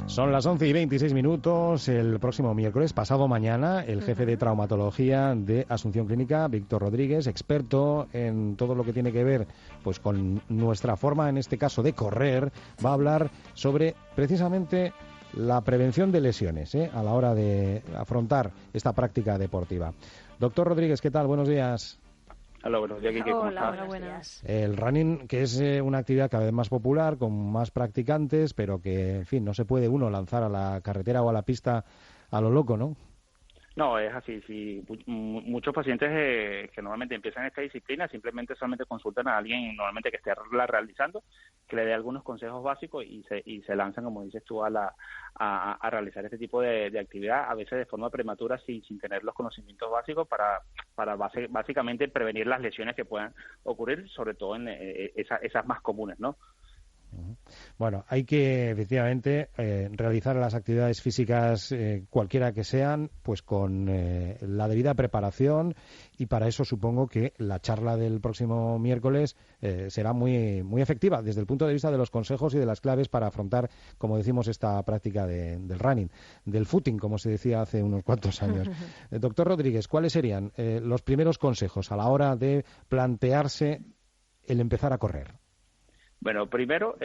Son las 11:26. El próximo miércoles, pasado mañana, el jefe de traumatología de Asunción Clínica, Víctor Rodríguez, experto en todo lo que tiene que ver pues con nuestra forma, en este caso, de correr, va a hablar sobre precisamente la prevención de lesiones a la hora de afrontar esta práctica deportiva. Doctor Rodríguez, ¿qué tal? Buenos días. Hola, buenos días, Quique. ¿Cómo estás? Hola, buenas. El running, que es una actividad cada vez más popular, con más practicantes, pero que, en fin, no se puede uno lanzar a la carretera o a la pista a lo loco, ¿no? No, es así. Sí. Muchos pacientes que normalmente empiezan esta disciplina simplemente solamente consultan a alguien normalmente que esté la realizando, que le dé algunos consejos básicos y se lanzan, como dices tú, a realizar este tipo de actividad, a veces de forma prematura sin tener los conocimientos básicos para básicamente prevenir las lesiones que puedan ocurrir, sobre todo en esas más comunes, ¿no? Bueno, hay que efectivamente realizar las actividades físicas cualquiera que sean, pues con la debida preparación, y para eso supongo que la charla del próximo miércoles será muy muy efectiva desde el punto de vista de los consejos y de las claves para afrontar, como decimos, esta práctica del running, del footing, como se decía hace unos cuantos años. Doctor Rodríguez, ¿cuáles serían los primeros consejos a la hora de plantearse el empezar a correr? Bueno, primero,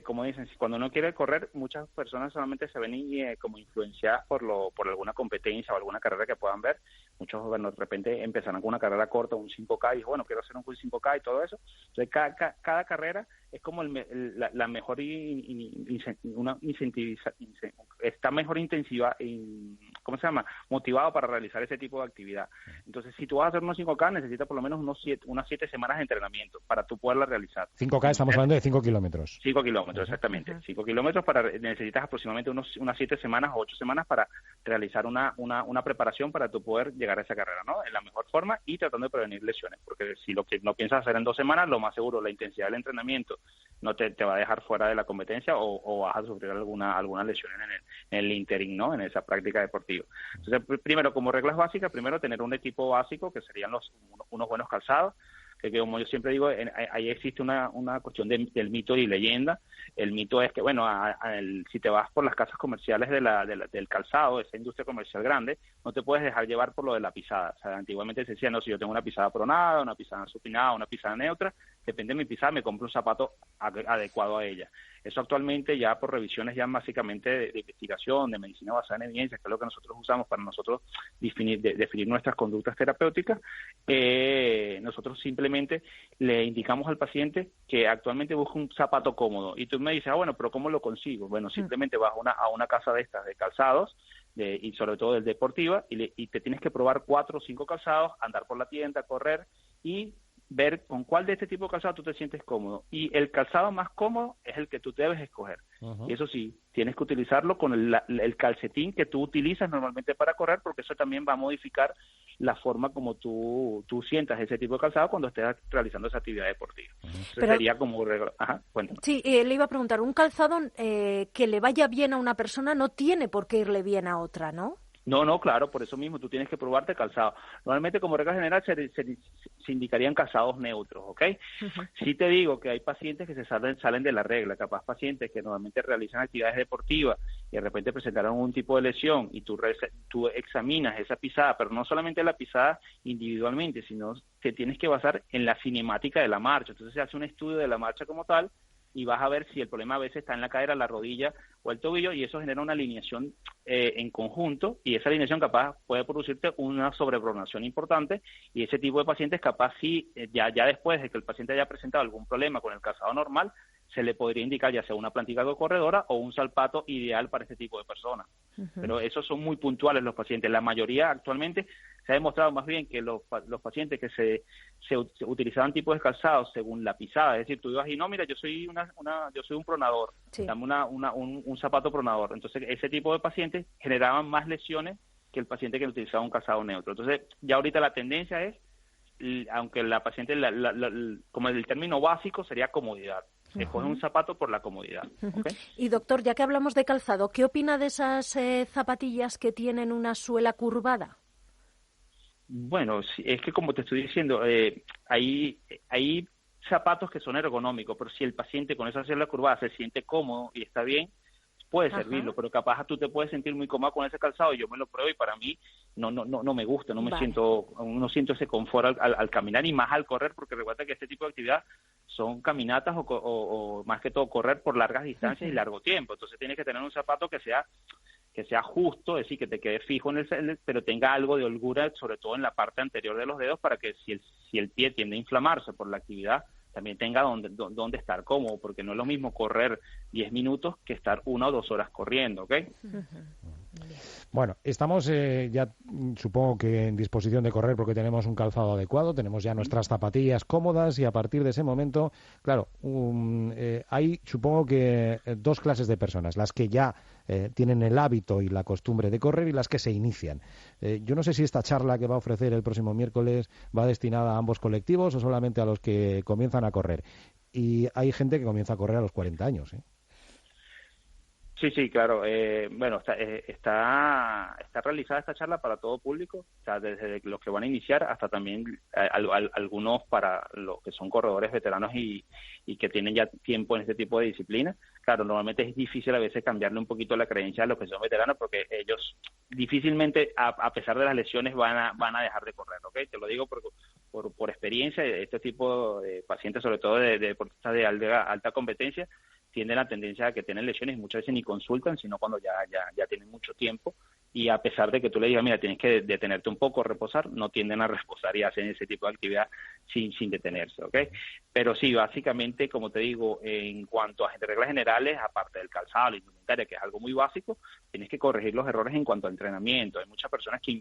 como dicen, cuando uno quiere correr, muchas personas solamente se ven como influenciadas por alguna competencia o alguna carrera que puedan ver. Muchos, bueno, de repente empezarán con una carrera corta, un 5K, y bueno, quiero hacer un 5K y todo eso. Entonces, cada carrera es como la mejor está mejor intensiva, ¿cómo se llama? Motivado para realizar ese tipo de actividad. Entonces, si tú vas a hacer unos 5K, necesitas por lo menos unas 7 semanas de entrenamiento para tú poderla realizar. 5K, estamos hablando de 5 kilómetros. 5 kilómetros, exactamente. 5 kilómetros necesitas aproximadamente unas 7 semanas o 8 semanas para realizar una preparación para tú poder llegar a esa carrera, ¿no? En la mejor forma y tratando de prevenir lesiones, porque si lo que no piensas hacer en 2 semanas, lo más seguro, la intensidad del entrenamiento no te va a dejar fuera de la competencia o vas a sufrir alguna lesión en el interín, ¿no? En esa práctica deportiva. Entonces, primero, como reglas básicas, primero tener un equipo básico, que serían unos buenos calzados, que como yo siempre digo, ahí existe una cuestión del mito y leyenda. El mito es que, bueno, si te vas por las casas comerciales del calzado, esa industria comercial grande, no te puedes dejar llevar por lo de la pisada. O sea, antiguamente se decía, no, si yo tengo una pisada pronada, una pisada supinada, una pisada neutra, depende de mi pisada, me compro un zapato adecuado a ella. Eso actualmente ya por revisiones ya básicamente de investigación, de medicina basada en evidencia, que es lo que nosotros usamos para nosotros definir nuestras conductas terapéuticas, nosotros simplemente le indicamos al paciente que actualmente busca un zapato cómodo. Y tú me dices, bueno, pero ¿cómo lo consigo? Bueno, simplemente vas a una casa de estas de calzados, y sobre todo del deportiva, y te tienes que probar 4 o 5 calzados, andar por la tienda, correr y ver con cuál de este tipo de calzado tú te sientes cómodo. Y el calzado más cómodo es el que tú debes escoger. Y eso sí, tienes que utilizarlo con el calcetín que tú utilizas normalmente para correr, porque eso también va a modificar la forma como tú sientas ese tipo de calzado cuando estés realizando esa actividad deportiva. Pero, sería como... Ajá, cuéntame. Sí, le iba a preguntar, un calzado que le vaya bien a una persona no tiene por qué irle bien a otra, ¿no? No, claro, por eso mismo tú tienes que probarte calzado. Normalmente, como regla general, se indicarían calzados neutros, ¿ok? Sí te digo que hay pacientes que salen de la regla, capaz pacientes que normalmente realizan actividades deportivas y de repente presentaron algún tipo de lesión y tú examinas esa pisada, pero no solamente la pisada individualmente, sino te tienes que basar en la cinemática de la marcha. Entonces se hace un estudio de la marcha como tal y vas a ver si el problema a veces está en la cadera, la rodilla o el tobillo, y eso genera una alineación en conjunto, y esa alineación capaz puede producirte una sobrepronación importante, y ese tipo de pacientes capaz sí, ya después de que el paciente haya presentado algún problema con el calzado normal, se le podría indicar ya sea una plantica corredora o un zapato ideal para este tipo de personas. Pero esos son muy puntuales los pacientes. La mayoría actualmente se ha demostrado más bien que los pacientes que se utilizaban tipos de calzados según la pisada, es decir, tú ibas y no, mira, yo soy un pronador, sí, dame un zapato pronador. Entonces ese tipo de pacientes generaban más lesiones que el paciente que utilizaba un calzado neutro. Entonces ya ahorita la tendencia es, aunque la paciente, como el término básico sería comodidad. Escoge un zapato por la comodidad. ¿Okay? Y doctor, ya que hablamos de calzado, ¿qué opina de esas zapatillas que tienen una suela curvada? Bueno, es que como te estoy diciendo, hay zapatos que son ergonómicos, pero si el paciente con esa suela curvada se siente cómodo y está bien, puede servirlo, pero capaz tú te puedes sentir muy cómodo con ese calzado, yo me lo pruebo y para mí no me gusta, no siento ese confort al caminar y más al correr, porque recuerda que este tipo de actividad son caminatas o más que todo correr por largas distancias y largo tiempo, entonces tienes que tener un zapato que sea justo, es decir, que te quede fijo pero tenga algo de holgura, sobre todo en la parte anterior de los dedos, para que si el pie tiende a inflamarse por la actividad, también tenga donde estar cómodo, porque no es lo mismo correr 10 minutos que estar 1 o 2 horas corriendo, ¿ok? Bueno, estamos ya supongo que en disposición de correr porque tenemos un calzado adecuado, tenemos ya nuestras zapatillas cómodas y a partir de ese momento, claro, hay supongo que 2 clases de personas, las que ya tienen el hábito y la costumbre de correr y las que se inician. Yo no sé si esta charla que va a ofrecer el próximo miércoles va destinada a ambos colectivos o solamente a los que comienzan a correr. Y hay gente que comienza a correr a los 40 años, ¿eh? Sí, claro. Bueno, está realizada esta charla para todo público, o sea, desde los que van a iniciar hasta también algunos para los que son corredores veteranos y que tienen ya tiempo en este tipo de disciplina. Claro, normalmente es difícil a veces cambiarle un poquito la creencia a los que son veteranos porque ellos difícilmente, a pesar de las lesiones, van a dejar de correr, ¿ok? Te lo digo por experiencia, este tipo de pacientes, sobre todo de deportistas de alta competencia, tienden la tendencia a que tienen lesiones y muchas veces ni consultan, sino cuando ya tienen mucho tiempo y a pesar de que tú le digas, mira, tienes que detenerte un poco, reposar, no tienden a reposar y hacen ese tipo de actividad sin detenerse, ¿ok? Pero sí, básicamente, como te digo, en cuanto a reglas generales, aparte del calzado, la indumentaria, que es algo muy básico, tienes que corregir los errores en cuanto a entrenamiento. Hay muchas personas que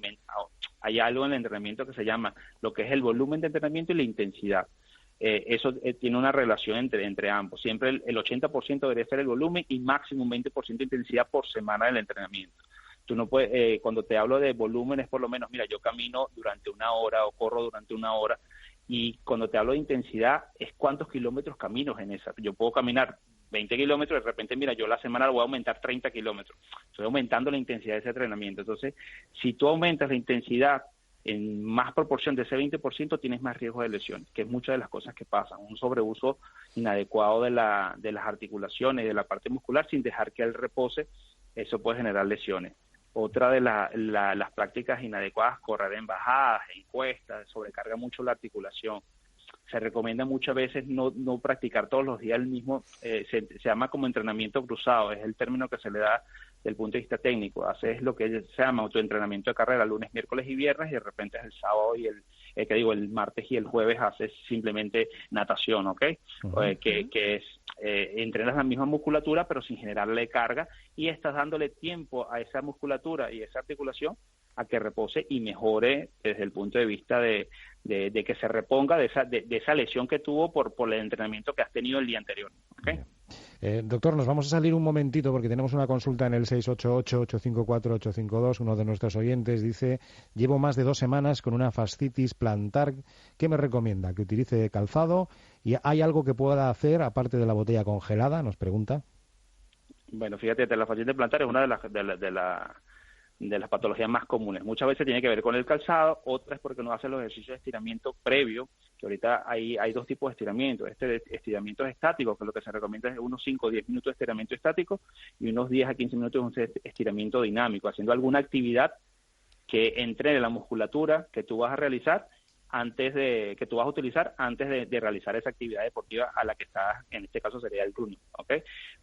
hay algo en el entrenamiento que se llama lo que es el volumen de entrenamiento y la intensidad. Eso tiene una relación entre ambos. Siempre el 80% debería ser el volumen y máximo un 20% de intensidad por semana del entrenamiento. Tú no puedes, cuando te hablo de volumen es por lo menos, mira, yo camino durante 1 hora o corro durante 1 hora y cuando te hablo de intensidad es cuántos kilómetros camino en esa. Yo puedo caminar 20 kilómetros, de repente, mira, yo la semana voy a aumentar 30 kilómetros. Estoy aumentando la intensidad de ese entrenamiento. Entonces, si tú aumentas la intensidad en más proporción de ese 20%, tienes más riesgo de lesión, que es muchas de las cosas que pasan. Un sobreuso inadecuado de las articulaciones y de la parte muscular sin dejar que él repose, eso puede generar lesiones. Otra de las prácticas inadecuadas, correr en bajadas, en cuestas, sobrecarga mucho la articulación. Se recomienda muchas veces no practicar todos los días el mismo, se llama como entrenamiento cruzado, es el término que se le da desde el punto de vista técnico. Haces lo que se llama autoentrenamiento de carrera lunes, miércoles y viernes y de repente es el sábado y el martes y el jueves haces simplemente natación, ¿ok? Uh-huh. Que es, entrenas la misma musculatura pero sin generarle carga y estás dándole tiempo a esa musculatura y esa articulación a que repose y mejore desde el punto de vista de que se reponga de esa lesión que tuvo por el entrenamiento que has tenido el día anterior. ¿Okay? Doctor, nos vamos a salir un momentito porque tenemos una consulta en el 688-854-852. Uno de nuestros oyentes dice, llevo más de 2 semanas con una fascitis plantar. ¿Qué me recomienda? ¿Que utilice calzado? ¿Y hay algo que pueda hacer aparte de la botella congelada? Nos pregunta. Bueno, fíjate, la fascitis plantar es una de las patologías más comunes. Muchas veces tiene que ver con el calzado, otras porque no hacen los ejercicios de estiramiento previo, que ahorita hay 2 tipos de estiramiento. Estiramientos estáticos, que lo que se recomienda es unos 5 o 10 minutos de estiramiento estático y unos 10 a 15 minutos de estiramiento dinámico, haciendo alguna actividad que entrene la musculatura que tú vas a realizar que tú vas a utilizar antes de realizar esa actividad deportiva a la que estás, en este caso sería el running, ¿ok?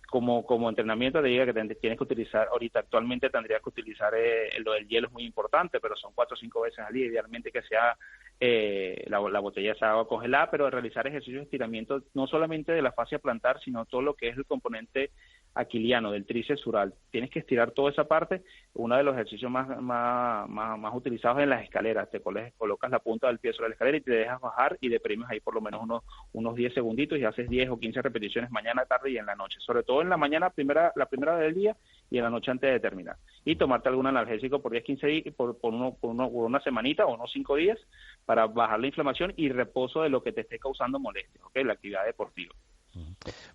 Como entrenamiento te diga que tienes que utilizar, ahorita actualmente tendrías que utilizar lo del hielo, es muy importante, pero son 4 o 5 veces al día, idealmente que sea la botella de agua congelada, pero realizar ejercicios de estiramiento no solamente de la fascia plantar, sino todo lo que es el componente aquiliano, del tríceps sural. Tienes que estirar toda esa parte. Uno de los ejercicios más utilizados en las escaleras. Te colocas la punta del pie sobre la escalera y te dejas bajar y deprimes ahí por lo menos unos 10 segunditos y haces 10 o 15 repeticiones mañana, tarde y en la noche. Sobre todo en la mañana, la primera del día y en la noche antes de terminar. Y tomarte algún analgésico por 10, 15 días, por una semanita o unos 5 días para bajar la inflamación y reposo de lo que te esté causando molestia, ¿ok? La actividad deportiva.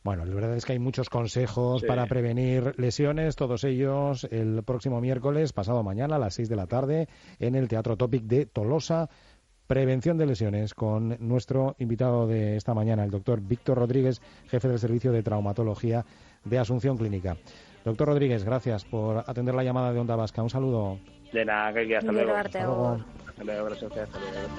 Bueno, la verdad es que hay muchos consejos para prevenir lesiones, todos ellos el próximo miércoles, pasado mañana a las 6 de la tarde, en el Teatro Topic de Tolosa. Prevención de lesiones con nuestro invitado de esta mañana, el doctor Víctor Rodríguez, jefe del Servicio de Traumatología de Asunción Clínica. Doctor Rodríguez, gracias por atender la llamada de Onda Vasca. Un saludo. De nada, que hasta luego. Hasta luego. Hasta luego, gracias a ustedes, hasta luego.